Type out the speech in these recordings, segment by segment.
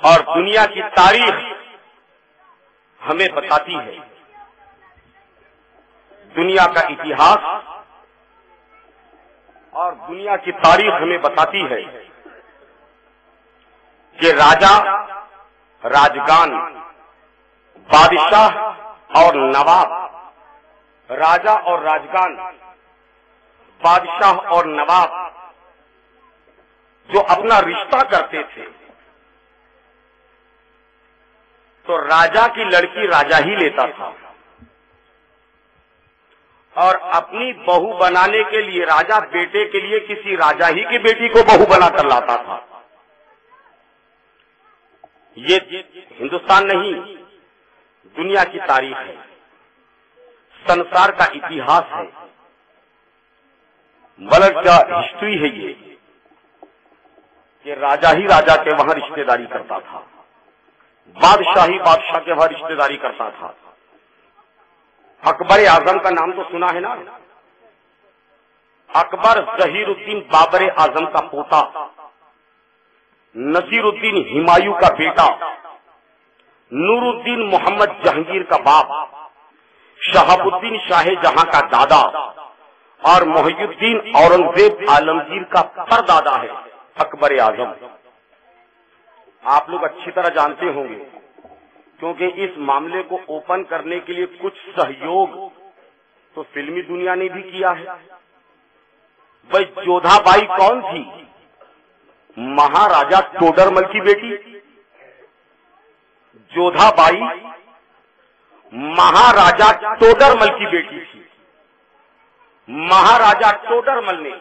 اور دنیا کی تاریخ ہمیں بتاتی ہے، دنیا کا اتہاس اور دنیا کی تاریخ ہمیں بتاتی ہے کہ راجا، راجگان، بادشاہ اور نواب، راجا اور راجگان، بادشاہ اور نواب جو اپنا رشتہ کرتے تھے تو راجا کی لڑکی راجا ہی لیتا تھا، اور اپنی بہو بنانے کے لیے راجا بیٹے کے لیے کسی راجا ہی کی بیٹی کو بہو بنا کر لاتا تھا۔ یہ ہندوستان نہیں، دنیا کی تاریخ ہے، سنسار کا اتہاس ہے، ورلڈ کا ہسٹری ہے یہ، کہ راجا ہی راجا کے وہاں رشتہ داری کرتا تھا، بادشاہ ہی بادشاہ کے وہاں رشتہ داری کرتا تھا۔ اکبر اعظم کا نام تو سنا ہے نا؟ اکبر ظہیر الدین بابر اعظم کا پوتا، نصیر الدین ہمایوں کا بیٹا، نور الدین محمد جہانگیر کا باپ، شہاب الدین شاہ جہاں کا دادا اور محی الدین اورنگزیب عالمگیر کا پردادا ہے اکبر اعظم۔ آپ لوگ اچھی طرح جانتے ہوں گے کیونکہ اس معاملے کو اوپن کرنے کے لیے کچھ سہیوگ تو فلمی دنیا نے بھی کیا ہے۔ بھائی جودھا بائی کون تھی؟ مہاراجا ٹوڈرمل کی بیٹی۔ جودھا بائی مہاراجا ٹوڈرمل کی بیٹی تھی۔ مہاراجا ٹوڈرمل نے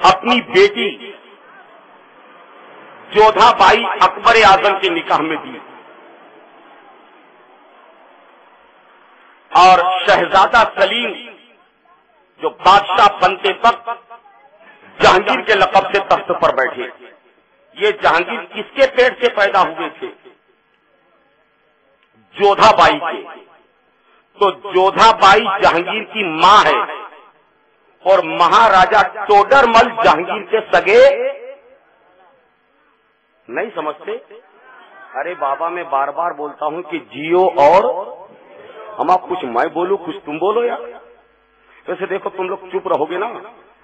اپنی بیٹی جودھا بائی اکبر اعظم کے نکاح میں دی، اور شہزادہ سلیم جو بادشاہ بنتے وقت جہانگیر کے لقب سے تخت پر بیٹھے، یہ جہانگیر کس کے پیٹ سے پیدا ہوئے تھے؟ جودھا بائی کے۔ تو جودھا بائی جہانگیر کی ماں ہے اور مہاراجا ٹوڈرمل جہانگیر کے سگے نہیں سمجھتے؟ ارے بابا میں بار بار بولتا ہوں کہ جیو، اور ہم آپ کچھ میں بولوں کچھ تم بولو یار۔ ویسے دیکھو تم لوگ چپ رہو گے نا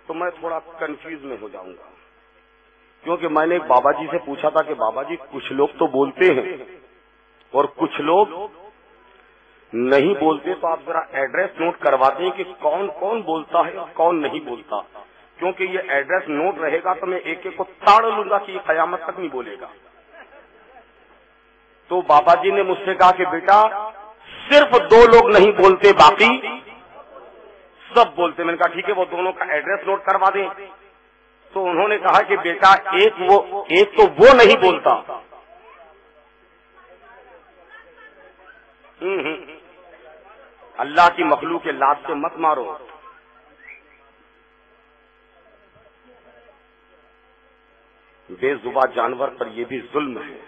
تو میں تھوڑا کنفیوز میں ہو جاؤں گا، کیونکہ میں نے ایک بابا جی سے پوچھا تھا کہ بابا جی کچھ لوگ تو بولتے ہیں اور کچھ لوگ نہیں بولتے، تو آپ ذرا ایڈریس نوٹ کروا دیں کہ کون کون بولتا ہے اور کون نہیں بولتا، کیونکہ یہ ایڈریس نوٹ رہے گا تو میں ایک ایک کو تاڑ لوں گا کہ یہ قیامت تک نہیں بولے گا۔ تو بابا جی نے مجھ سے کہا کہ بیٹا صرف 2 لوگ نہیں بولتے، باقی سب بولتے۔ میں نے کہا ٹھیک ہے، وہ دونوں کا ایڈریس نوٹ کروا دیں۔ تو انہوں نے کہا کہ بیٹا ایک تو وہ نہیں بولتا، اللہ کی مخلوق کے لات سے مت مارو۔ بے زباں جانور پر یہ بھی ظلم ہے۔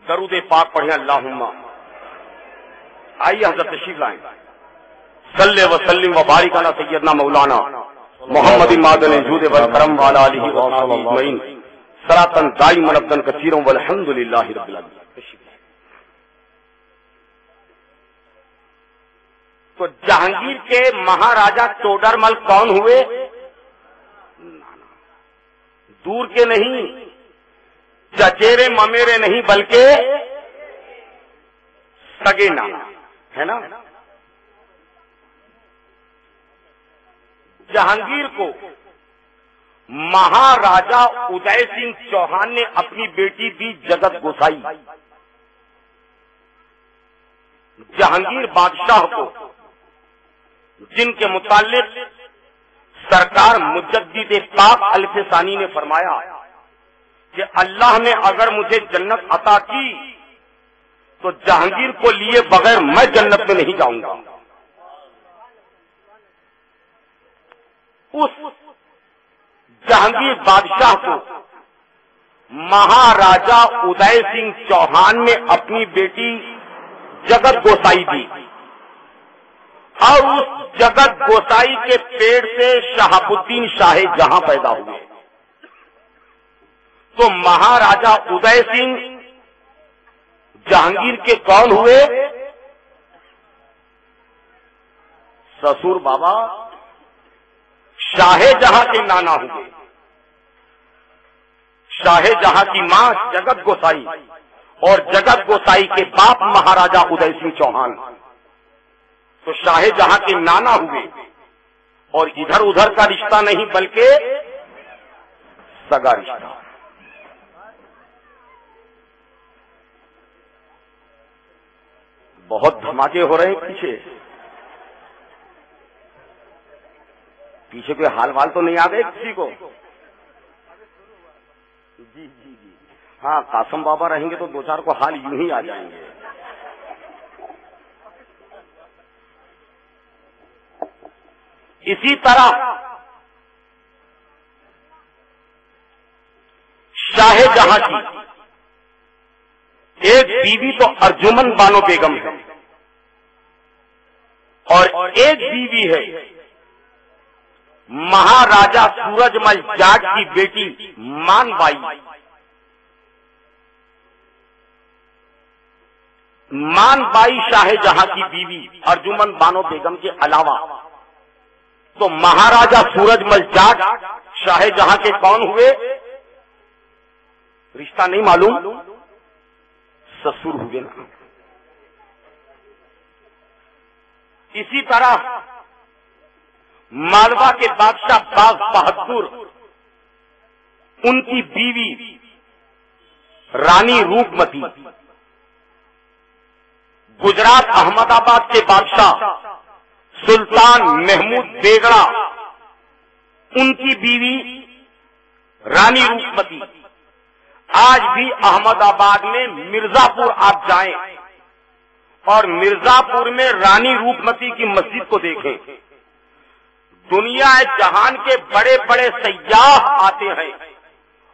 درود پاک پڑھیں اللہم۔ آئیے حضرت تشریف لائیں۔ صلی وسلم و بارک علی سیدنا مولانا محمد معدن جود والکرم وعلی آلہ وصحبہ اجمعین صلاۃ دائمۃ ابدا کثیرا والحمد للہ رب العالمین۔ تو جہانگیر کے مہاراجا ٹوڈرمل کون ہوئے؟ دور کے نہیں، چچیرے ممیرے نہیں، بلکہ سگے نانا ہے نا۔ جہانگیر کو مہاراجا ادے سنگھ چوہان نے اپنی بیٹی دی جگت گوسائی۔ جہانگیر بادشاہ کو، جن کے متعلق سرکار مجدد پاک الف ثانی نے فرمایا کہ اللہ نے اگر مجھے جنت عطا کی تو جہانگیر کو لیے بغیر میں جنت میں نہیں جاؤں گا۔ اس جہانگیر بادشاہ کو مہاراجا ادے سنگھ چوہان نے اپنی بیٹی جگت گوسائی دی، اور اس جگت گوسائی کے پیڑ سے شہاب الدین شاہ جہاں پیدا ہوئے۔ تو مہاراجا ادے سنگھ جہانگیر کے کون ہوئے؟ سسر بابا شاہ جہاں کے نانا ہوئے. شاہ جہاں کی ماں جگت گوسائی اور جگت گوسائی کے باپ مہاراجا ادے سنگھ چوہان. تو شاہ جہاں کے نانا ہوئے اور ادھر ادھر کا رشتہ نہیں بلکہ سگا رشتہ. بہت دھماکے ہو رہے ہیں پیچھے کوئی حال وال تو نہیں آ گئے کسی کو؟ جی جی جی ہاں، قاسم بابا رہیں گے تو دو چار کو حال یوں ہی آ جائیں گے. اسی طرح شاہ جہاں کی ایک بیوی تو ارجمن بانو بیگم ہے اور ایک بیوی ہے مہاراجا سورج مل جاٹ کی بیٹی مان بائی. مان بائی شاہ جہاں کی بیوی ارجمن بانو بیگم کے علاوہ تو مہاراجا سورج مل جاٹ شاہ جہاں کے کون ہوئے؟ رشتہ نہیں معلوم، سسر ہوئے نا. اسی طرح مالوا کے بادشاہ باغ بہادر ان کی بیوی رانی روپ متی. گجرات احمد آباد کے بادشاہ سلطان محمود بیگڑا ان کی بیوی رانی روپ متی. آج بھی احمد آباد میں مرزا پور آپ جائیں اور مرزا پور میں رانی روپ متی کی مسجد کو دیکھیں. دنیا جہان کے بڑے بڑے سیاح آتے ہیں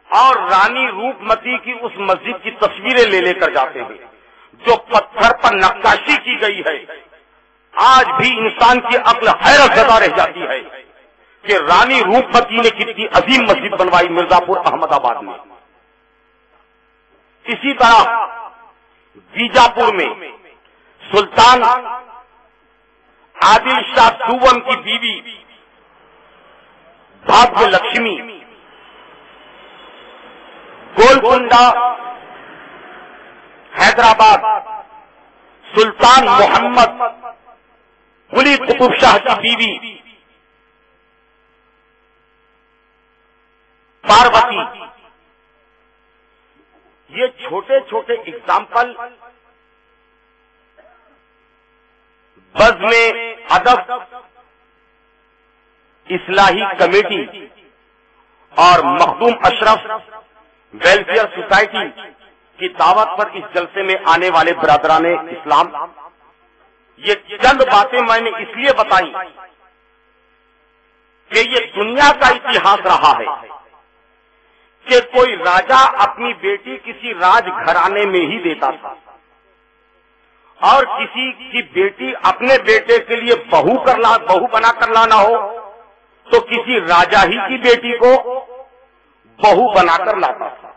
اور رانی روپ متی کی اس مسجد کی تصویریں لے کر جاتے ہیں جو پتھر پر نقاشی کی گئی ہے. آج بھی انسان کی عقل حیرت زدہ رہ جاتی ہے کہ رانی روپ متی نے کتنی عظیم مسجد بنوائی مرزا پور احمد آباد میں. اسی طرح بیجاپور میں سلطان عادل شاہ دوم کی بیوی بھاگیہ لکشمی. گولکنڈا حیدرآباد سلطان محمد قلی قطب شاہ کی بیوی پاروتی. یہ چھوٹے چھوٹے اگزامپل بزم ادب اصلاحی کمیٹی اور مخدوم اشرف ویلفیئر سوسائٹی کی دعوت پر اس جلسے میں آنے والے برادران اسلام، یہ چند باتیں میں نے اس لیے بتائی کہ یہ دنیا کا اتہاس رہا ہے کہ کوئی راجا اپنی بیٹی کسی راج گھرانے میں ہی دیتا تھا اور کسی کی بیٹی اپنے بیٹے کے لیے بہو بنا کر لانا ہو تو کسی راجا ہی کی بیٹی کو بہو بنا کر لاتا تھا.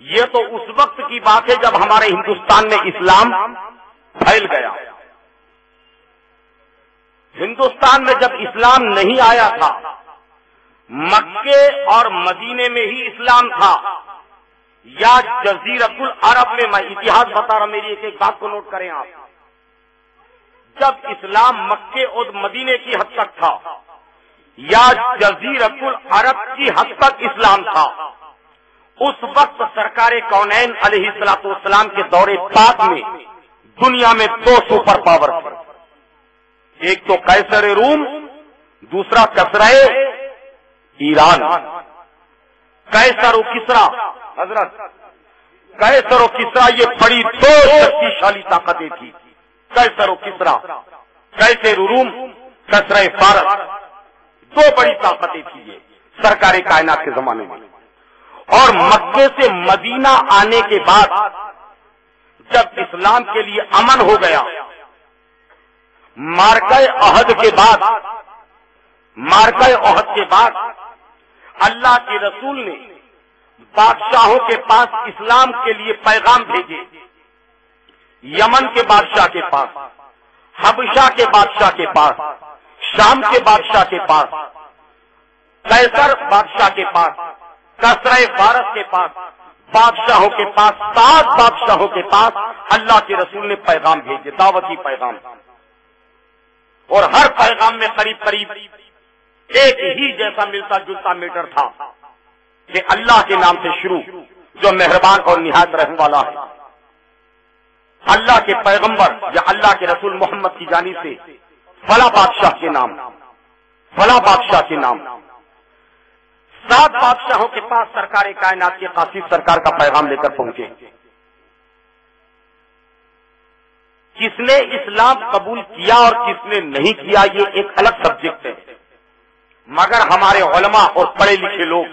یہ تو اس وقت کی بات ہے جب ہمارے ہندوستان میں اسلام پھیل گیا. ہندوستان میں جب اسلام نہیں آیا تھا، مکے اور مدینے میں ہی اسلام تھا یا جزیرۃ العرب میں. میں اتہاس بتا رہا، میری ایک بات کو نوٹ کریں آپ. جب اسلام مکے اور مدینے کی حد تک تھا یا جزیرۃ العرب کی حد تک اسلام تھا، اس وقت سرکار کونین علیہ الصلوۃ والسلام کے دور پاک میں دنیا میں دو سپر پاور تھے. ایک تو قیصر روم، دوسرا کسرا ایران. قیصر و کسرا، حضرت قیصر و کسرا یہ بڑی دو شکتیشالی طاقتیں تھی. قیصر و کسرا، قیصر روم، کسرا فارس، دو بڑی طاقتیں تھی یہ سرکار کائنات کے زمانے میں. اور مکے سے مدینہ آنے کے بعد جب اسلام کے لیے امن ہو گیا، مارکہ عہد کے بعد اللہ کے رسول نے بادشاہوں کے پاس اسلام کے لیے پیغام بھیجے، یمن کے بادشاہ کے پاس، حبشہ کے بادشاہ کے پاس، شام کے بادشاہ کے پاس، قیصر بادشاہ کے پاس، کسرائے فارس کے پاس، بادشاہوں کے پاس، 7 بادشاہوں کے پاس اللہ کے رسول نے پیغام بھیجے، دعوتی پیغام، اور ہر پیغام میں قریب قریب ایک ہی جیسا ملتا جلتا میٹر تھا کہ اللہ کے نام سے شروع، جو مہربان اور نہایت رحم والا ہے، اللہ کے پیغمبر یا اللہ کے رسول محمد کی جانب سے فلاں بادشاہ کے نام، فلاں بادشاہ کے نام، 7 بادشاہوں کے پاس سرکار کائنات کے قاصد سرکار کا پیغام لے کر پہنچے۔ کس نے اسلام قبول کیا اور کس نے نہیں کیا یہ ایک الگ سبجیکٹ ہے، مگر ہمارے علماء اور پڑھے لکھے لوگ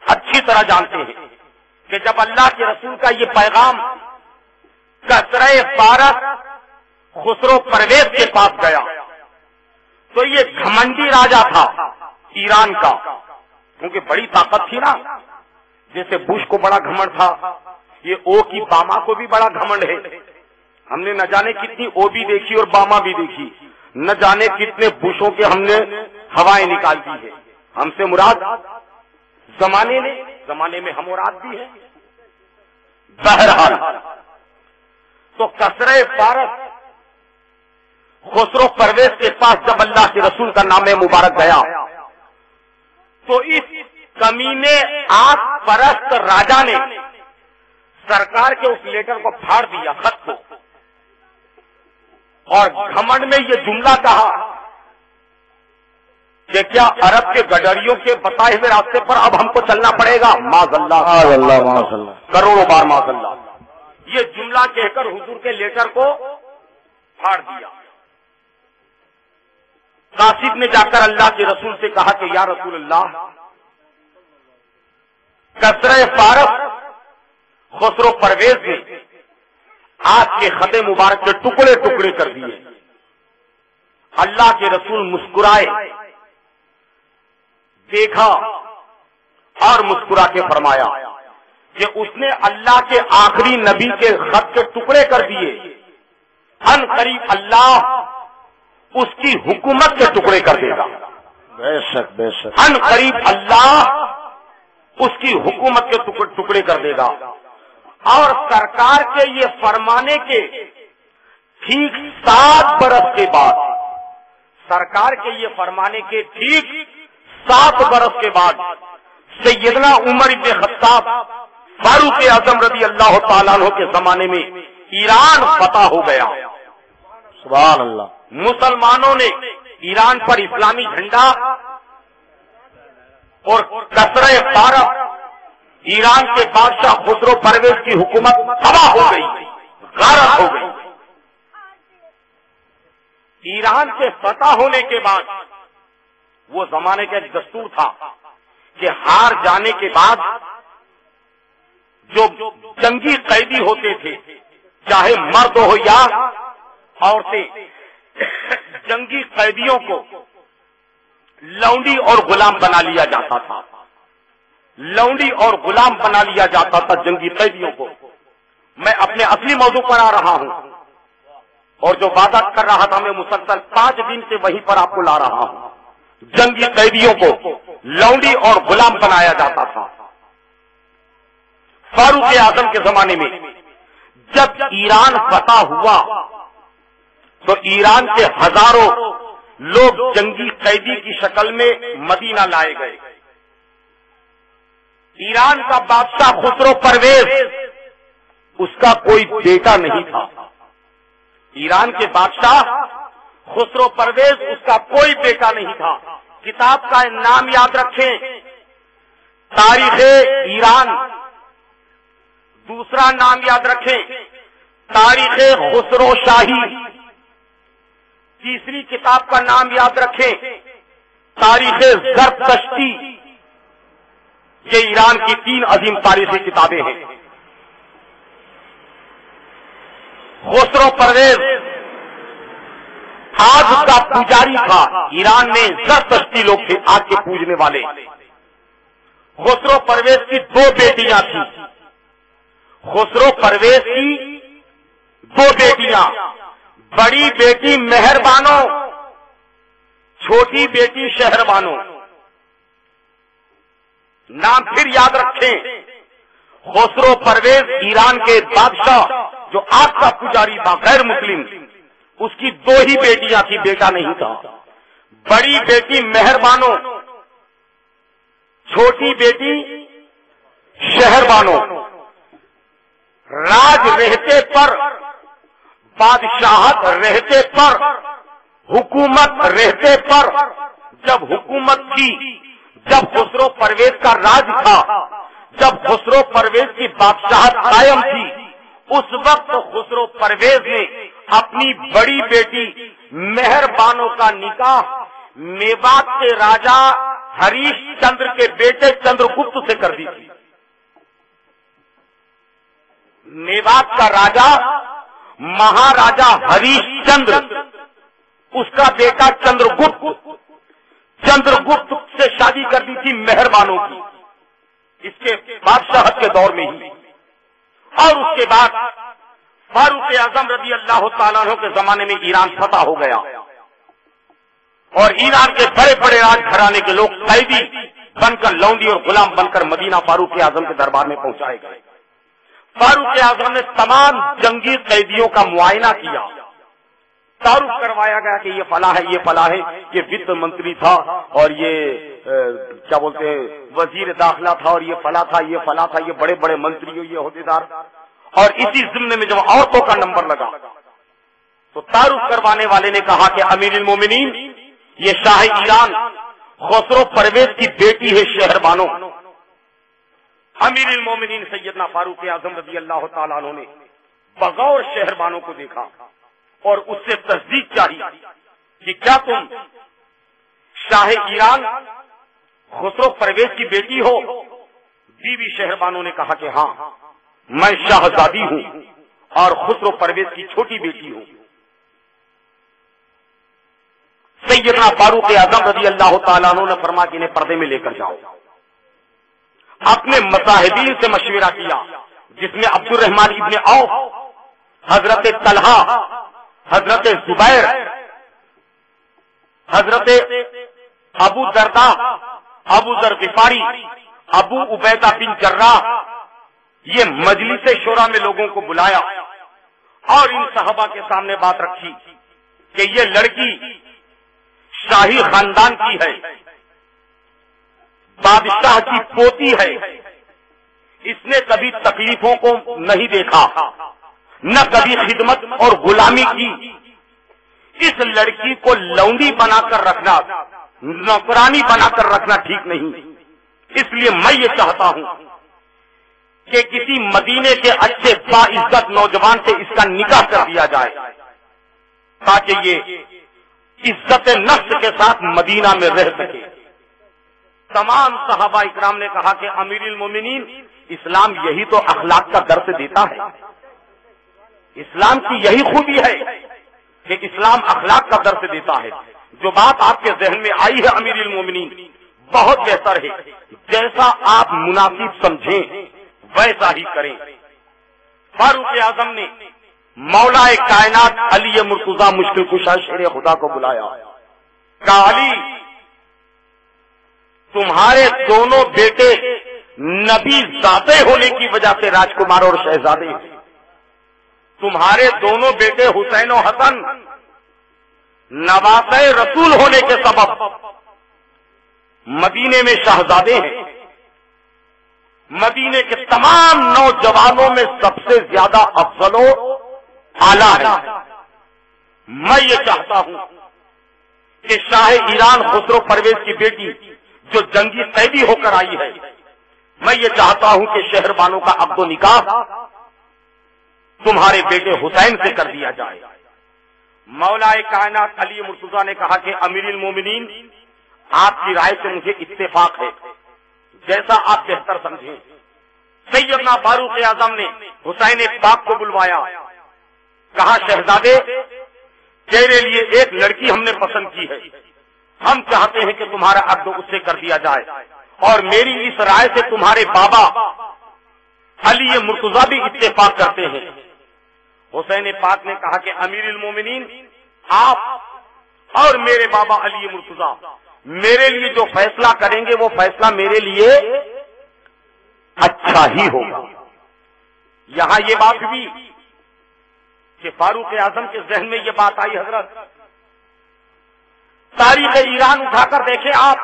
اچھی طرح جانتے ہیں کہ جب اللہ کے رسول کا یہ پیغام کسرائے فارس خسرو پرویز کے پاس گیا تو یہ گھمنڈی راجا تھا ایران کا، کیونکہ بڑی طاقت تھی نا، جیسے بش کو بڑا گھمنڈ تھا، یہ او کی باما کو بھی بڑا گھمنڈ ہے۔ ہم نے نہ جانے کتنی او بھی دیکھی اور باما بھی دیکھی، نہ جانے کتنے بشوں کے ہم نے ہوائیں نکال دی ہے۔ ہم سے مراد زمانے میں ہم مراد بھی ہے۔ بہرحال تو کسرائے فارس خسرو پرویز کے پاس جب اللہ کے رسول کا نام مبارک گیا تو اس کمینے آگ پرست راجا نے سرکار کے اس لیٹر کو پھاڑ دیا، خط کو، اور گھمنڈ میں یہ جملہ کہا کہ کیا عرب کے گڈریوں کے بتائے ہوئے راستے پر اب ہم کو چلنا پڑے گا؟ معاذ اللہ، کروڑوں بار معاذ اللہ۔ یہ جملہ کہہ کر حضور کے لیٹر کو پھاڑ دیا۔ قاصد نے جا کر اللہ کے رسول سے کہا کہ یا رسول اللہ، کسرائے فارس خسرو پرویز نے آج کے خط مبارک کے ٹکڑے ٹکڑے کر دیے۔ اللہ کے رسول مسکرائے، دیکھا اور مسکرا کے فرمایا کہ اس نے اللہ کے آخری نبی کے خط کے ٹکڑے کر دیے، ان قریب اللہ اس کی حکومت کے ٹکڑے کر دے گا۔ بے شک بے شک، ان قریب اللہ اس کی حکومت کے ٹکڑے کر دے گا۔ اور سرکار کے یہ فرمانے کے ٹھیک 7 برس کے بعد، سرکار کے یہ فرمانے کے ٹھیک 7 برس کے بعد سیدنا عمر بن خطاب فاروق اعظم رضی اللہ تعالیٰ عنہ کے زمانے میں ایران فتح ہو گیا۔ سبحان اللہ۔ مسلمانوں نے ایران پر اسلامی جھنڈا اور کسرائے فارس ایران کے بادشاہ خسرو پرویز کی حکومت تباہ ہو گئی، غارت ہو گئی۔ ایران کے فتح ہونے کے بعد وہ زمانے کا ایک دستور تھا کہ ہار جانے کے بعد جو جنگی قیدی ہوتے تھے، چاہے مرد ہو یا عورتیں، جنگی قیدیوں کو لونڈی اور غلام بنا لیا جاتا تھا، لونڈی اور غلام بنا لیا جاتا تھا جنگی قیدیوں کو۔ میں اپنے اصلی موضوع پر آ رہا ہوں اور جو وعدہ کر رہا تھا میں مسلسل 5 دن سے وہیں پر آپ کو لا رہا ہوں۔ جنگی قیدیوں کو لونڈی اور غلام بنایا جاتا تھا۔ فاروق اعظم کے زمانے میں جب ایران فتح ہوا تو ایران کے ہزاروں لوگ جنگی قیدی کی شکل میں مدینہ لائے گئے۔ ایران کا بادشاہ خسرو پرویز، اس کا کوئی بیٹا نہیں تھا۔ ایران کے بادشاہ خسرو پرویز، اس کا کوئی بیٹا نہیں تھا۔ کتاب کا نام یاد رکھیں، تاریخ ایران۔ دوسرا نام یاد رکھیں، تاریخ خسرو شاہی۔ تیسری کتاب کا نام یاد رکھیں، تاریخ زرتشتی۔ یہ ایران کی 3 عظیم تاریخی کتابیں ہیں۔ خسرو پرویز آگ کا پجاری تھا۔ ایران میں زرتشتی لوگ تھے، آگ کے پوجنے والے۔ خسرو پرویز کی 2 بیٹیاں تھیں. خسرو پرویز کی 2 بیٹیاں، بڑی بیٹی مہربانو، چھوٹی بیٹی شہربانو. نام پھر یاد رکھیں، خسرو پرویز ایران کے بادشاہ جو آگ کا پجاری تھا، غیر مسلم، اس کی 2 ہی بیٹیاں تھی، بیٹا نہیں تھا. بڑی بیٹی مہربانو، چھوٹی بیٹی شہربانو. راج رہتے پر، بادشاہت رہتے پر، حکومت رہتے پر، جب حکومت تھی، جب خسرو پرویز کا راج تھا، جب خسرو پرویز کی بادشاہت قائم تھی، اس وقت خسرو پرویز نے اپنی بڑی بیٹی مہربانو کا نکاح میوات کے راجا ہریش چندر کے بیٹے چندرگپت سے کر دی تھی. میوات کا راجا مہاراجا ہریش چندر، اس کا بیٹا چندرگپت سے شادی کر دی تھی مہربانوں کی، اس کے بادشاہت کے دور میں ہی. اور اس کے بعد فاروق اعظم رضی اللہ تعالیٰ عنہ کے زمانے میں ایران فتح ہو گیا، اور ایران کے بڑے بڑے راج گھرانے کے لوگ قیدی بن کر، لونڈی اور غلام بن کر مدینہ فاروق اعظم کے دربار میں پہنچائے گئے. فاروق اعظم نے تمام جنگی قیدیوں کا معائنہ کیا، تعارف کروایا گیا کہ یہ فلاں ہے، یہ فلاں ہے، یہ وت منتری تھا، اور یہ کیا بولتے ہیں وزیر داخلہ تھا، اور یہ فلاں تھا، یہ فلاں تھا، یہ بڑے بڑے منتری ہو، یہ عہدیدار. اور اسی ضمن میں جب عورتوں کا نمبر لگا تو تعارف کروانے والے نے کہا کہ امیر المومنین، یہ شاہ ایران خسرو پرویز کی بیٹی ہے شہربانو. امیر المومنین سیدنا فاروق اعظم رضی اللہ تعالیٰ عنہ نے بغور شہربانو کو دیکھا اور اس سے تصدیق چاہی کہ کیا تم شاہ ایران خسرو پرویز کی بیٹی ہو؟ بیوی شہربانو نے کہا کہ ہاں، میں شاہزادی ہوں اور خسرو پرویز کی چھوٹی بیٹی ہوں. سیدنا فاروق اعظم رضی اللہ تعالیٰ عنہ نے فرمایا کہ انہیں پردے میں لے کر جاؤ. اپنے مصاحبین سے مشورہ کیا، جس میں عبد الرحمن ابن عوف، حضرت طلحہ، حضرت زبیر، حضرت ابو درداء، ابو ذر غفاری، ابو عبیدہ بن جراح، یہ مجلس شورا میں لوگوں کو بلایا اور ان صحابہ کے سامنے بات رکھی کہ یہ لڑکی شاہی خاندان کی ہے، بادشاہ کی پوتی ہے، اس نے کبھی تکلیفوں کو نہیں دیکھا، نہ کبھی خدمت اور غلامی کی. اس لڑکی کو لونڈی بنا کر رکھنا، نوکرانی بنا کر رکھنا ٹھیک نہیں. اس لیے میں یہ چاہتا ہوں کہ کسی مدینے کے اچھے باعزت نوجوان سے اس کا نکاح کر دیا جائے تاکہ یہ عزت نفس کے ساتھ مدینہ میں رہ سکے. تمام صحابہ اکرام نے کہا کہ امیر المومنین، اسلام یہی تو اخلاق کا درس دیتا ہے، اسلام کی یہی خوبی ہے کہ اسلام اخلاق کا درس دیتا ہے. جو بات آپ کے ذہن میں آئی ہے امیر المومنین، بہت بہتر ہے، جیسا آپ مناسب سمجھیں ویسا ہی کریں. فاروق اعظم نے مولا کائنات علی مرتضی مشکل کشا شیر خدا کو بلایا، کہا علی، تمہارے دونوں بیٹے نبی ذاتے ہونے کی وجہ سے راجکمار اور شہزادے ہیں. تمہارے دونوں بیٹے حسین و حسن نواسے رسول ہونے کے سبب مدینے میں شہزادے ہیں. مدینے کے تمام نوجوانوں میں سب سے زیادہ افضل و اعلیٰ ہے. میں یہ چاہتا ہوں کہ شاہ ایران خسرو پرویز کی بیٹی جو جنگی قیدی ہو کر آئی ہے، میں یہ چاہتا ہوں کہ شہربانوں کا عقد و نکاح تمہارے بیٹے حسین سے کر دیا جائے. مولا کائنات علی مرتضی نے کہا کہ امیر المومنین، آپ کی رائے سے مجھے اتفاق ہے، جیسا آپ بہتر سمجھیں. سیدنا فاروق اعظم نے حسین پاک کو بلوایا، کہا شہزادے، تیرے لیے ایک لڑکی ہم نے پسند کی ہے، ہم چاہتے ہیں کہ تمہارا عقد اس سے کر دیا جائے اور میری اس رائے سے تمہارے بابا علی مرتضیٰ بھی اتفاق کرتے ہیں۔ حسین پاک نے کہا کہ امیر المومنین آپ اور میرے بابا علی مرتضیٰ میرے لیے جو فیصلہ کریں گے وہ فیصلہ میرے لیے اچھا ہی ہوگا۔ یہاں یہ بات بھی کہ فاروق اعظم کے ذہن میں یہ بات آئی، حضرت تاریخ ایران اٹھا کر دیکھیں آپ،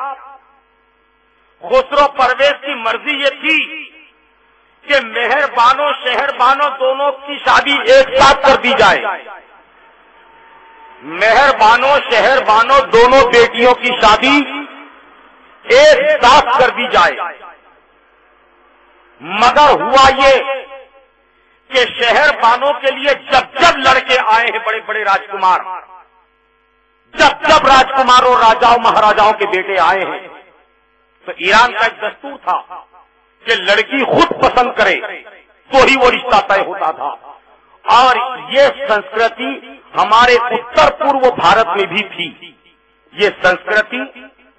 خسرو پرویز کی مرضی یہ تھی کہ مہربانوں شہربانوں دونوں کی شادی ایک ساتھ کر دی جائے، مہربانوں شہربانوں دونوں بیٹیوں کی شادی ایک ساتھ کر دی جائے، مگر ہوا یہ کہ شہربانوں کے لیے جب جب لڑکے آئے ہیں بڑے بڑے راجکمار، جب جب راجکمار اور راجاؤں مہاراجاؤں کے بیٹے آئے ہیں تو ایران کا ایک دستور تھا کہ لڑکی خود پسند کرے تو ہی وہ رشتہ طے ہوتا تھا، اور یہ سنسکرتی ہمارے اتر پورو بھارت میں بھی تھی، یہ سنسکرتی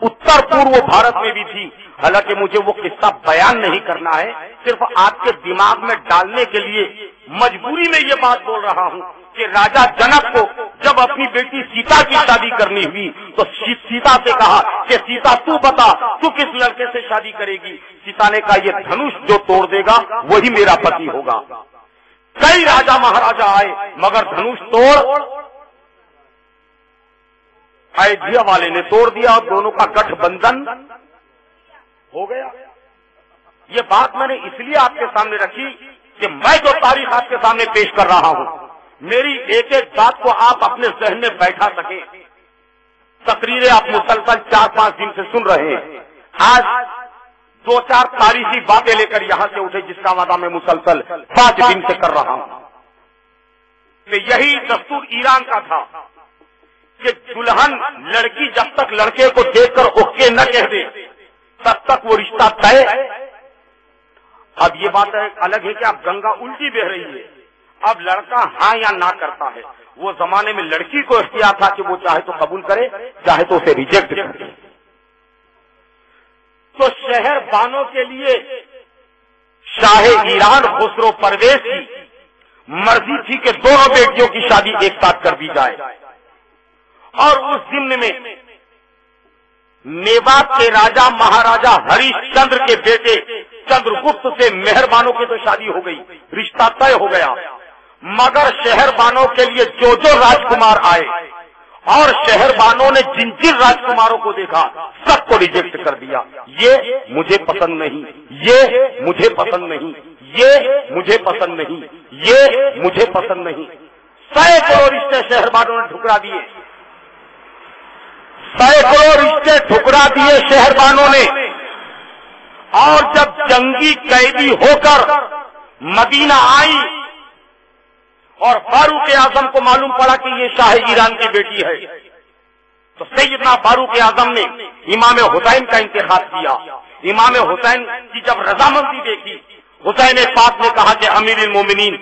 اتر پورو بھارت میں بھی تھی۔ حالانکہ مجھے وہ قصہ بیان نہیں کرنا ہے، صرف آپ کے دماغ میں ڈالنے کے لیے مجبوری میں یہ بات بول رہا ہوں کہ راجا جنک کو جب اپنی بیٹی سیتا کی شادی کرنی ہوئی تو سیتا سے کہا کہ سیتا تو بتا تو کس لڑکے سے شادی کرے گی؟ سیتا نے کہا یہ دھنوش جو توڑ دے گا وہی میرا پتی ہوگا۔ کئی راجا مہاراجا آئے مگر دھنوش توڑ ایودھیا والے نے توڑ دیا اور دونوں کا گٹھ بندھن ہو گیا۔ یہ بات میں نے اس لیے آپ کے سامنے رکھی کہ میں جو تاریخ آپ کے سامنے پیش کر رہا ہوں میری ایک ایک بات کو آپ اپنے ذہن میں بیٹھا سکیں۔ تقریریں آپ مسلسل 4-5 دن سے سن رہے ہیں، آج 2-4 تاریخی باتیں لے کر یہاں سے اٹھے جس کا وعدہ میں مسلسل 5 دن سے کر رہا ہوں کہ یہی دستور ایران کا تھا کہ دلہن لڑکی جب تک لڑکے کو دیکھ کر اوکے نہ کہہ دے تب تک وہ رشتہ طے۔ اب یہ بات الگ ہے کہ اب گنگا الٹی بہ رہی ہے، اب لڑکا ہاں یا نہ کرتا ہے، وہ زمانے میں لڑکی کو اختیار تھا کہ وہ چاہے تو قبول کرے چاہے تو اسے ریجیکٹ کرے۔ تو شہر بانوں کے لیے شاہ ایران خسرو پرویز کی مرضی تھی کہ دونوں بیٹیوں کی شادی ایک ساتھ کر دی جائے، اور اس ضمن میں میوات کے راجا مہاراجا ہریش چندر کے بیٹے چندر گپت سے مہربانوں کی تو شادی ہو گئی، رشتہ طے ہو گیا، مگر شہربانوں کے لیے جو جو راجکمار آئے اور شہربانوں نے جن جن راجکماروں کو دیکھا سب کو ریجیکٹ کر دیا۔ یہ مجھے پسند نہیں، یہ مجھے پسند نہیں، یہ مجھے پسند نہیں، یہ مجھے پسند نہیں۔ سینکڑوں رشتے شہربانوں نے ٹھکرا دیے، سینکڑوں رشتے ٹھکرا دیے شہربانوں نے، اور جب جنگی قیدی ہو کر مدینہ آئی اور فاروق اعظم کو معلوم پڑا کہ یہ شاہ ایران کی بیٹی ہے تو سیدنا فاروق اعظم نے امام حسین کا انتخاب کیا۔ امام حسین کی جب رضامندی دیکھی، حسین پاک نے کہا کہ امیر المومنین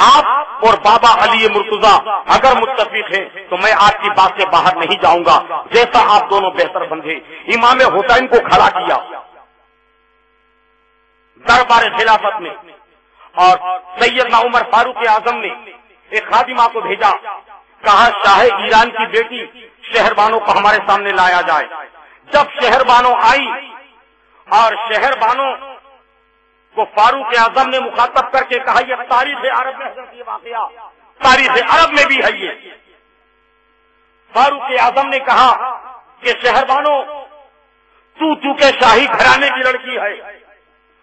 آپ اور بابا علی مرتضیٰ اگر متفق ہیں تو میں آپ کی بات سے باہر نہیں جاؤں گا، جیسا آپ دونوں بہتر سمجھے۔ امام حسین کو کھڑا کیا دربار خلافت میں، اور سیدنا عمر فاروق اعظم نے ایک خادمہ کو بھیجا، کہا شاہ ایران کی بیٹی شہربانوں کو ہمارے سامنے لایا جائے۔ جب شہربانوں آئی اور شہربانوں کو فاروق اعظم نے مخاطب کر کے کہا یہ تاریخ عرب میں حضرت یہ واقعہ تاریخ عرب میں بھی ہے۔ یہ فاروق اعظم نے کہا کہ شہربانوں تو کے شاہی گھرانے کی لڑکی ہے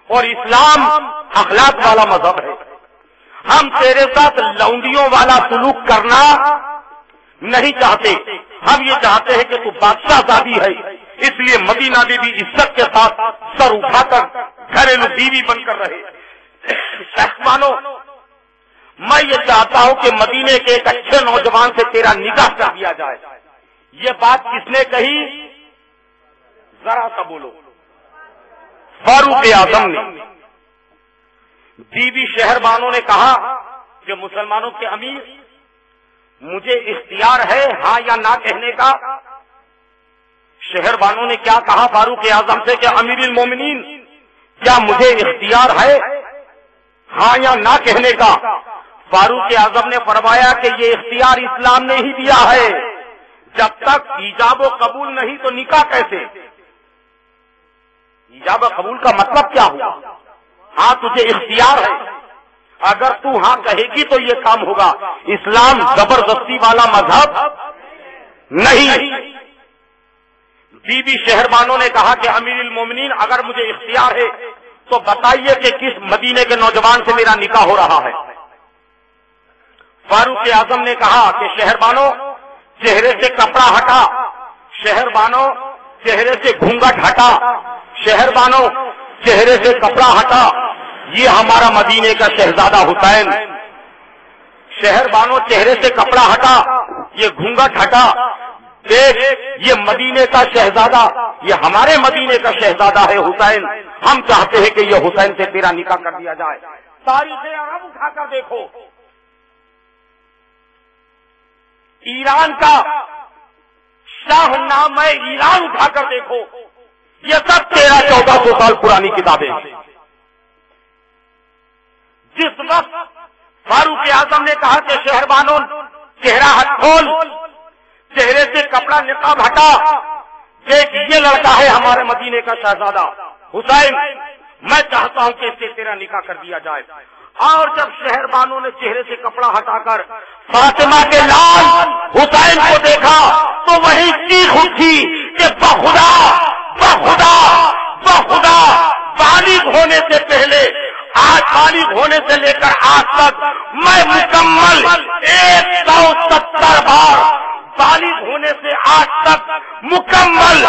اور اسلام اخلاق والا مذہب ہے، ہم تیرے ساتھ لونڈیوں والا سلوک کرنا نہیں چاہتے، ہم یہ چاہتے ہیں کہ تو بادشاہ زادی ہے، اس لیے مدینہ میں بھی عزت کے ساتھ سر اٹھا کر گھریلو بیوی بن کر رہے۔ مہمانوں، میں یہ چاہتا ہوں کہ مدینے کے ایک اچھے نوجوان سے تیرا نکاح کر دیا جائے۔ یہ بات کس نے کہی؟ ذرا سا بولو۔ فاروق اعظم نے۔ بیوی شہربانوں نے کہا کہ مسلمانوں کے امیر مجھے اختیار ہے ہاں یا نہ کہنے کا۔ شہر بانو نے کیا کہا فاروق اعظم سے کہ امیر المومنین کیا مجھے اختیار ہے ہاں یا نہ کہنے کا؟ فاروق اعظم نے فرمایا کہ یہ اختیار اسلام نے ہی دیا ہے، جب تک ایجاب و قبول نہیں تو نکاح کیسے؟ ایجاب و قبول کا مطلب کیا ہوا؟ ہاں تجھے اختیار ہے، اگر تو ہاں کہے گی تو یہ کام ہوگا۔ اسلام زبردستی والا مذہب نہیں۔ بی بی شہر بانو نے کہا کہ امیر المومنین اگر مجھے اختیار ہے تو بتائیے کہ کس مدینے کے نوجوان سے میرا نکاح ہو رہا ہے۔ فاروق اعظم نے کہا کہ شہر بانو چہرے سے کپڑا ہٹا، شہر بانو چہرے سے گھونگھٹ ہٹا، شہر بانو چہرے سے کپڑا ہٹا، یہ ہمارا مدینے کا شہزادہ حسین۔ شہر بانو چہرے سے کپڑا ہٹا، یہ گھونگھٹ ہٹا، دیکھ یہ مدینے کا شہزادہ، یہ ہمارے مدینے کا شہزادہ ہے حسین، ہم چاہتے ہیں کہ یہ حسین سے تیرا نکاح کر دیا جائے۔ تاریخ عرب اٹھا کر دیکھو، ایران کا شاہ نامہ ایران اٹھا کر دیکھو، یہ سب 1300-1400 سال پرانی کتابیں ہیں۔ جس وقت فاروق اعظم نے کہا کہ شہر بانو چہرہ ہٹ کھول، چہرے سے کپڑا نقاب ہٹا، دیکھ یہ لڑکا ہے ہمارے مدینے کا شہزادہ حسین، میں چاہتا ہوں کہ اس سے تیرا نکاح کر دیا جائے۔ اور جب شہر بانو نے چہرے سے کپڑا ہٹا کر فاطمہ کے لال حسین کو دیکھا تو وہی چیخ اٹھی کہ بخدا بخدا بخدا، بالغ ہونے سے پہلے آج بالغ ہونے سے لے کر آج تک میں مکمل 170 بار، بالغ ہونے سے آج تک مکمل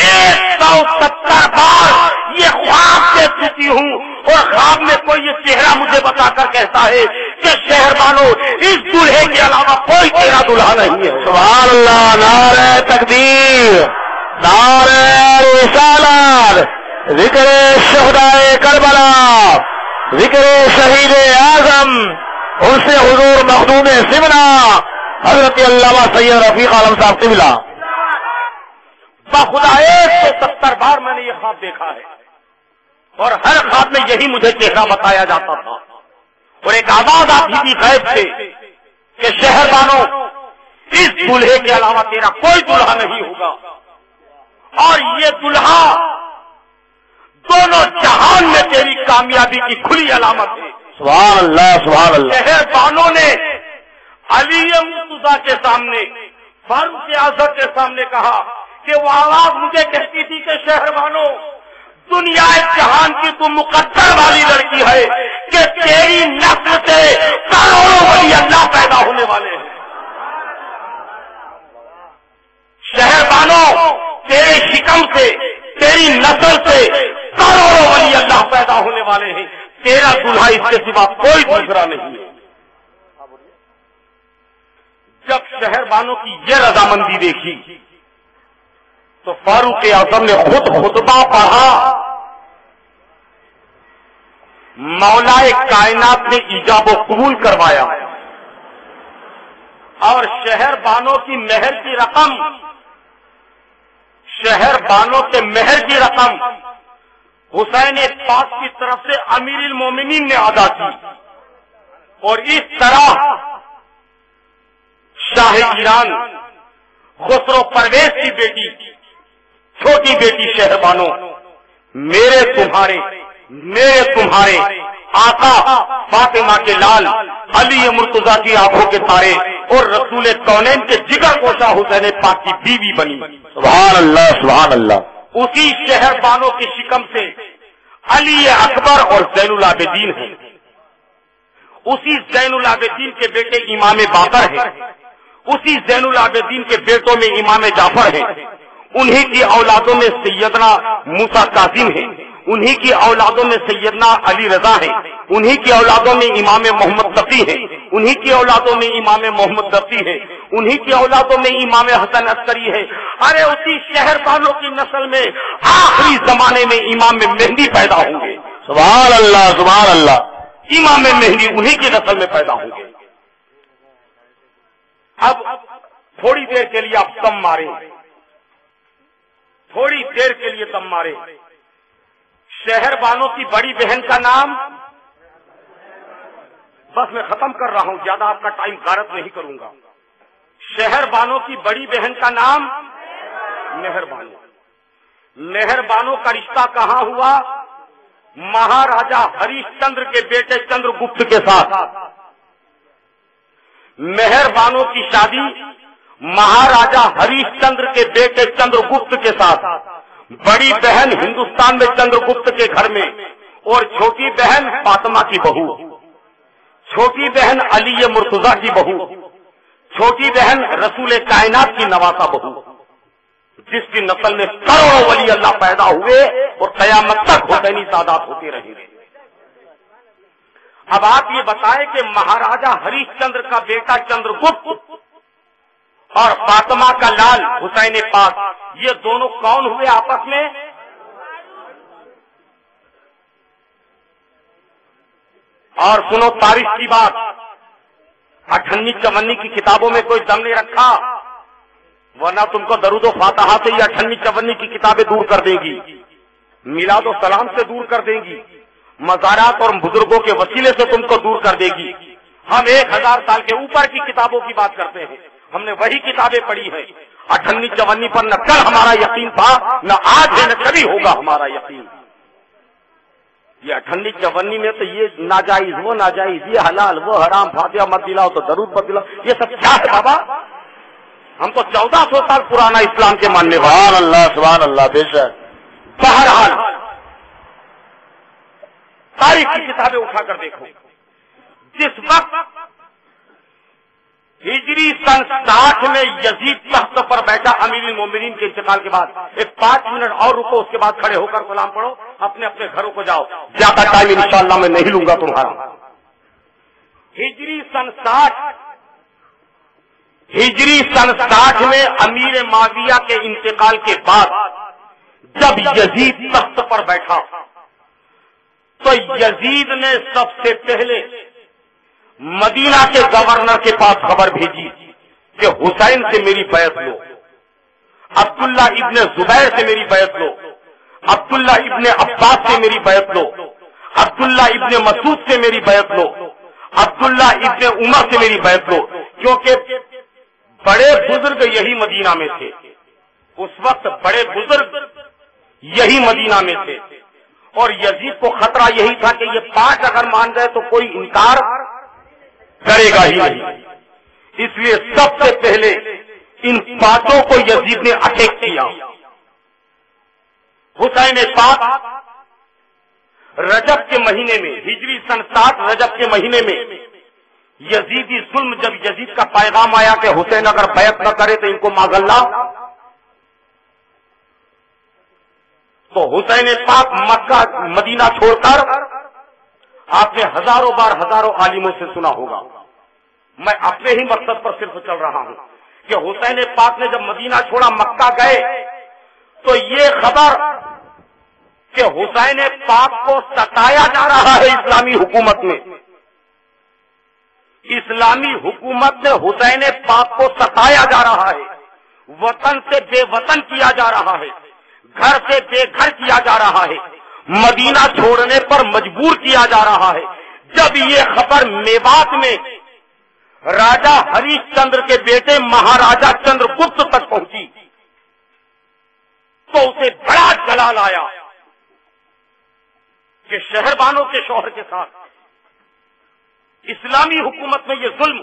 170 بار یہ خواب دیکھ چکی ہوں، اور خواب میں کوئی یہ چہرہ مجھے بتا کر کہتا ہے کہ شہر بانو اس دلہے کے علاوہ کوئی تیرا دلہا نہیں ہے۔ سبحان اللہ، نعرہ تکبیر، نعرہ رسالت، ذکر شہدائے کربلا، ذکر شہید اعظم ان سے حضور مخدوم سمنا حضرت علامہ سید رفیق عالم صاحب قبلہ۔ بخدا 170 بار میں نے یہ خواب دیکھا ہے، اور ہر خواب میں یہی مجھے چہرہ بتایا جاتا تھا، اور ایک آواز آتی تھی غیب سے کہ شہر بانو اس دلہے کے علاوہ تیرا کوئی دلہا نہیں ہوگا، اور یہ دلہا دونوں جہان میں تیری کامیابی کی کھلی علامت ہے۔ سبحان اللہ، سبحان اللہ۔ شہر بانو نے علی مرتضیٰ کے سامنے، فاروق اعظم کے سامنے کہا کہ وہ آواز مجھے کہتی تھی کہ شہر بانو دنیا جہان کی تو مقدر والی لڑکی ہے کہ تیری نسل سے کروڑوں ولی اللہ پیدا ہونے والے ہیں۔ شہر بانو تیرے شکم سے، تیری نسل سے کروڑوں ولی اللہ پیدا ہونے والے ہیں، تیرا دلہا اس کے سوا کوئی دوسرا نہیں ہے۔ جب شہر بانو کی یہ رضامندی دیکھی تو فاروق اعظم نے خود خطبہ پڑھا، مولا کائنات نے ایجاب و قبول کروایا، اور شہر بانو کی مہر کی رقم، شہر بانو کے مہر کی رقم حسین پاک کی طرف سے امیر المومنین نے ادا کی، اور اس طرح شاہ ایران خسرو پرویز کی بیٹی، چھوٹی بیٹی شہر بانو میرے تمہارے آقا فاطمہ کے لال علی مرتضیٰ کی آنکھوں کے تارے اور رسول کونین کے جگر گوشہ حسین پاک کی بیوی بنی۔ سبحان اللہ، سبحان اللہ۔ اسی شہر بانو کی شکم سے علی اکبر اور زین العابدین ہیں، اسی زین العابدین کے بیٹے امام باقر ہیں، اسی زین العابدین کے بیٹوں میں امام جعفر ہیں، انہی کی اولادوں میں سیدنا موسیٰ کاظم ہیں، انہی کی اولادوں میں سیدنا علی رضا ہیں، انہی کی اولادوں میں امام محمد تقی ہیں، انہی کی اولادوں میں امام محمد رفیع ہے، انہی کی اولادوں میں امام حسن عسکری ہے۔ ارے اسی شہر بانو کی نسل میں آخری زمانے میں امام مہدی پیدا ہوں گے۔ سبحان اللہ، سبحان اللہ۔ امام مہدی انہی کی نسل میں پیدا ہوں گے۔ اب تھوڑی دیر کے لیے آپ سم ماریں، تھوڑی دیر کے لیے دم مارے. شہر بانوں کی بڑی بہن کا نام, بس میں ختم کر رہا ہوں, زیادہ آپ کا ٹائم غارت نہیں کروں گا. شہر بانوں کی بڑی بہن کا نام مہر بانو. مہر بانو کا رشتہ کہاں ہوا؟ مہاراجا ہریش چندر کے بیٹے چندر گپت کے ساتھ. مہر بانو کی شادی مہاراجا ہریش چندر کے بیٹے چندر گپت کے ساتھ. بڑی بہن ہندوستان میں چندر گپت کے گھر میں, اور چھوٹی بہن فاطمہ کی بہو, چھوٹی بہن علی مرتضیٰ کی بہو, چھوٹی بہن رسول کائنات کی نواسا بہو, جس کی نسل میں کروڑوں ولی اللہ پیدا ہوئے اور قیامت تک حسینی سادات ہوتے رہیں گے. اب آپ یہ بتائیں کہ مہاراجا ہریش چندر کا بیٹا چندر گپت اور فاطمہ کا لال حسین پاک, یہ دونوں کون ہوئے آپس میں؟ اور سنو تاریخ کی بات, 58-54 کی کتابوں میں کوئی دم نہیں رکھا, ورنہ تم کو درود و فاتحہ سے یہ 58-54 کی کتابیں دور کر دیں گی, میلاد و سلام سے دور کر دیں گی, مزارات اور بزرگوں کے وسیلے سے تم کو دور کر دے گی. ہم 1000 سال کے اوپر کی کتابوں کی بات کرتے ہیں, ہم نے وہی کتابیں پڑھی ہیں. 58-54 پر نہ کل ہمارا یقین تھا, نہ آج ہے, نہ کبھی ہوگا ہمارا یقین. یہ 58-54 میں تو یہ ناجائز وہ ناجائز, یہ حلال وہ حرام, فاتحہ مت دلاؤ تو درود مت دلاؤ, یہ سب کیا ہے بابا؟ ہم تو 1400 سال پرانا اسلام کے ماننے والے. سبحان اللہ سبحان اللہ. بے شک. بہرحال تاریخ کی کتابیں اٹھا کر دیکھو, جس وقت ہجری سن 60 میں یزید تخت پر بیٹھا امیر المومنین کے انتقال کے بعد, ایک 5 منٹ اور رکو, اس کے بعد کھڑے ہو کر سلام پڑھو, اپنے اپنے گھروں کو جاؤ, زیادہ ٹائم انشاءاللہ میں نہیں لوں گا تمہارا. ہجری سن 60 میں امیر معاویہ کے انتقال کے بعد جب یزید تخت پر بیٹھا تو یزید نے سب سے پہلے مدینہ کے گورنر کے پاس خبر بھیجی کہ حسین سے میری بیعت لو, عبداللہ ابن زبیر سے میری بیعت لو, عبداللہ ابن عباس سے میری بیعت لو, عبداللہ ابن مسعود سے میری بیعت لو, عبداللہ ابن عمر سے میری بیعت لو, کیونکہ بڑے بزرگ یہی مدینہ میں تھے. اس وقت بڑے بزرگ یہی مدینہ میں تھے, اور یزید کو خطرہ یہی تھا کہ یہ 5 اگر مان گئے تو کوئی انکار کرے گا ہی نہیں. اس لیے سب سے پہلے ان 5 کو یزید نے اٹیک کیا. حسین پاک رجب کے مہینے میں, ہجری سن 60 رجب کے مہینے میں یزیدی ظلم, جب یزید کا پیغام آیا کہ حسین اگر بیعت نہ کرے تو ان کو ماذ اللہ, تو حسین پاک مکہ مدینہ چھوڑ کر, آپ نے ہزاروں بار ہزاروں عالموں سے سنا ہوگا, میں اپنے ہی مقصد پر صرف چل رہا ہوں کہ حسین پاک نے جب مدینہ چھوڑا مکہ گئے تو یہ خبر کہ حسین پاک کو ستایا جا رہا ہے اسلامی حکومت میں, اسلامی حکومت نے حسین پاک کو ستایا جا رہا ہے, وطن سے بے وطن کیا جا رہا ہے, گھر سے بے گھر کیا جا رہا ہے, مدینہ چھوڑنے پر مجبور کیا جا رہا ہے. جب یہ خبر میوات میں راجا ہریش چندر کے بیٹے مہاراجا چندر گپت تک پہنچی تو اسے بڑا جلال آیا کہ شہربانوں کے شوہر کے ساتھ اسلامی حکومت میں یہ ظلم.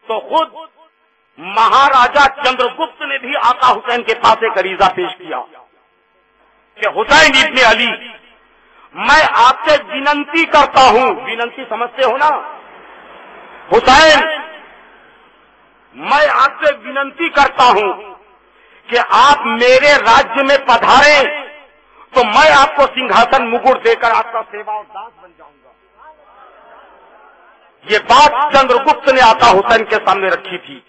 تو خود مہاراجا چندر گپت نے بھی آقا حسین کے پاس ایک عریضہ پیش کیا کہ حسین ابن علی, میں آپ سے وننتی کرتا ہوں, وننتی سمجھتے ہو نا حسین, میں آپ سے وننتی کرتا ہوں کہ آپ میرے راجیہ میں پدھاریں تو میں آپ کو سنگھاسن مگڑ دے کر آپ کا سیوا اور داس بن جاؤں گا. یہ بات چندر گپت نے آقا حسین کے سامنے رکھی تھی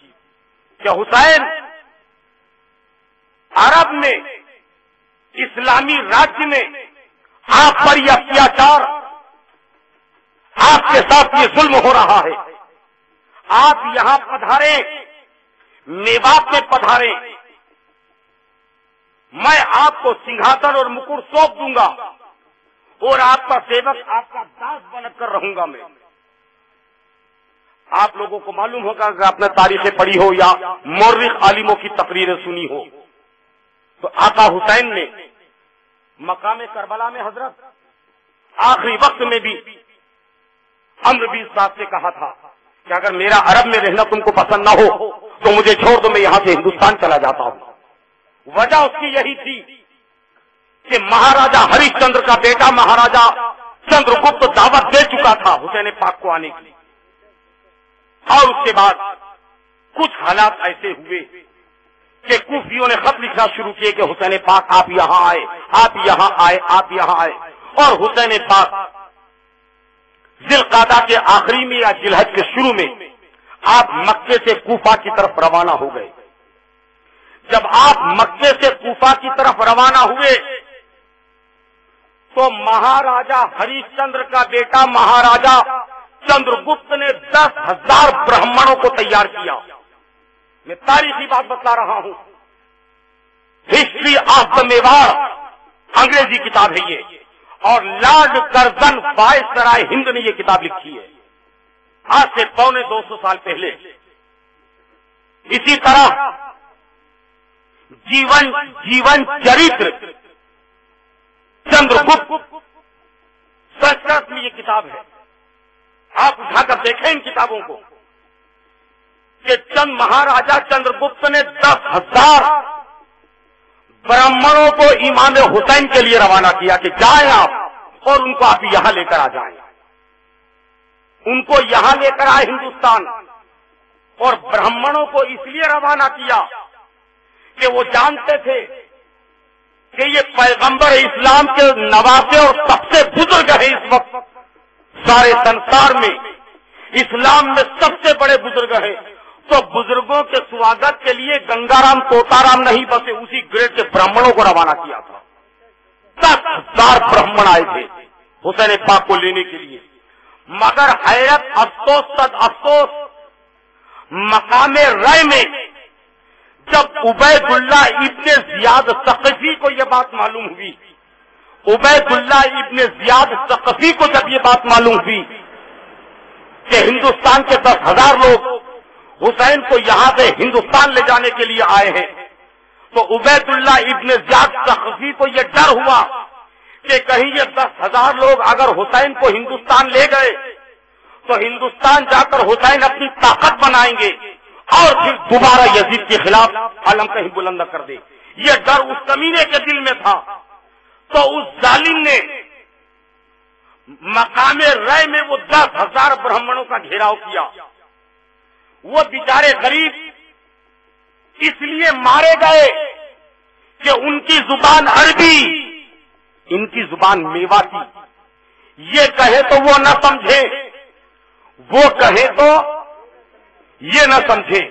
کہ حسین, عرب میں اسلامی راجیہ میں آپ پر یہ اتیاچار, آپ کے ساتھ یہ ظلم ہو رہا ہے, آپ یہاں پدھاریں میوات میں پدھارے، میں آپ کو سنگھاسن اور مکٹ سونپ دوں گا اور آپ کا سیوک، آپ کا داس بن کر رہوں گا میں۔ آپ لوگوں کو معلوم ہوگا کہ آپ نے تاریخیں پڑھی ہو یا مورخ عالموں کی تقریریں سنی ہو، تو آقا حسین نے مقام کربلا میں حضرت آخری وقت میں بھی عمرو بن صاحب سے کہا تھا کہ اگر میرا عرب میں رہنا تم کو پسند نہ ہو تو مجھے چھوڑ دو، میں یہاں سے ہندوستان چلا جاتا ہوں۔ وجہ اس کی یہی تھی کہ مہاراجا ہریش چندر کا بیٹا مہاراجا چندر گپت دعوت دے چکا تھا حسین پاک کو آنے کی، اور اس کے بعد کچھ حالات ایسے ہوئے کہ کوفیوں نے خط لکھنا شروع کیے کہ حسین پاک آپ یہاں آئے، آپ یہاں آئے، آپ یہاں آئے، اور حسین پاک ذی القعدہ کے آخری میں یا ذی الحج کے شروع میں آپ مکے سے کوفہ کی طرف روانہ ہو گئے۔ جب آپ مکے سے کوفہ کی طرف روانہ ہوئے تو مہاراجا ہریش چندر کا بیٹا مہاراجا چندر گپت نے 10,000 برہمنوں کو تیار کیا۔ میں تاریخی بات بتلا رہا ہوں، ہسٹری آف دا میواڑ انگریزی کتاب ہے یہ، اور لارڈ کرزن وائسرائے ہند نے یہ کتاب لکھی ہے آج سے 250 سال پہلے۔ اسی طرح جیون چریتر چندر گپت سنسکرت میں یہ کتاب ہے، آپ اٹھا کر دیکھیں ان کتابوں کو کہ مہاراجا چندر گپت نے 10,000 برہمنوں کو امام حسین کے لیے روانہ کیا کہ جائیں آپ اور ان کو آپ یہاں لے کر آ جائیں، ان کو یہاں لے کر آئے ہندوستان، اور برہمنوں کو اس لیے روانہ کیا کہ وہ جانتے تھے کہ یہ پیغمبر اسلام کے نواسے اور سب سے بزرگ ہے اس وقت سارے سنسار میں، اسلام میں سب سے بڑے بزرگ ہیں، تو بزرگوں کے سواگت کے لیے گنگا رام توتا رام نہیں بسے اسی گریڈ کے برہمنوں کو روانہ کیا تھا۔ 10,000 برہمن آئے تھے حسین پاک کو لینے کے لیے، مگر حیرت افسوس صد افسوس مقام رائے میں جب عبید اللہ ابن زیاد ثقفی کو یہ بات معلوم ہوئی، عبید اللہ ابن زیاد ثقفی کو جب یہ بات معلوم ہوئی کہ ہندوستان کے 10,000 لوگ حسین کو یہاں سے ہندوستان لے جانے کے لیے آئے ہیں، تو عبید اللہ ابن زیاد ثقفی کو یہ ڈر ہوا کہ کہیں یہ 10,000 لوگ اگر حسین کو ہندوستان لے گئے تو ہندوستان جا کر حسین اپنی طاقت بنائیں گے اور پھر دوبارہ یزید کے خلاف علم کہیں بلند کر دے۔ یہ ڈر اس کمینے کے دل میں تھا، تو اس ظالم نے مقام رائے میں وہ 10,000 برہمنوں کا گھیراؤ کیا۔ وہ بیچارے غریب اس لیے مارے گئے کہ ان کی زبان عربی، ان کی زبان میواتی، یہ کہے تو وہ نہ سمجھے، وہ کہے تو یہ نہ سمجھے،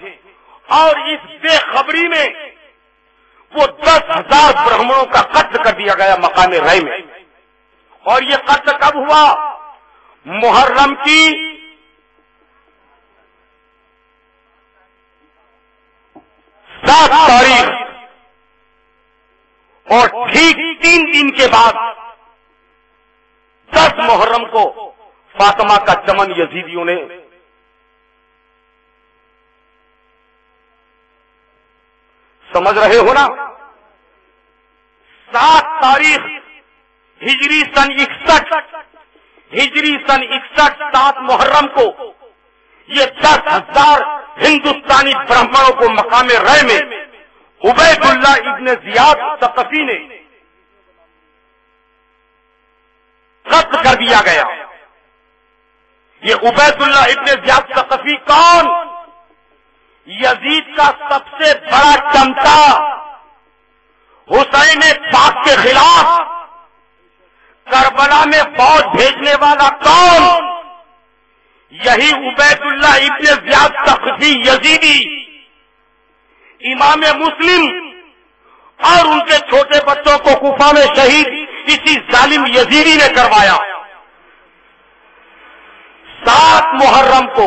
اور اس بے خبری میں وہ 10,000 برہمنوں کا قتل کر دیا گیا مقام رائے میں۔ اور یہ قتل کب ہوا؟ محرم کی 7 تاریخ، اور ٹھیک 3 دن کے بعد 10 محرم کو فاطمہ کا چمن یزیدیوں نے سمجھ رہے ہو نا، 7 تاریخ ہجری سن 61 7 محرم کو یہ 10,000 ہندوستانی برہمنوں کو مقام رائے میں عبید اللہ ابن زیاد ثقفی نے قتل کر دیا گیا۔ یہ عبید اللہ ابن زیاد ثقفی کون؟ یزید کا سب سے بڑا چمچا، حسین پاک کے خلاف کربلا میں فوج بھیجنے والا کون؟ یہی عبید اللہ ابن زیاد ثقفی یزیدی، امام مسلم اور ان کے چھوٹے بچوں کو کوفہ میں شہید اسی ظالم یزیدی نے کروایا۔ 7 محرم کو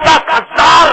10,000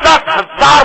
10,000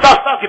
10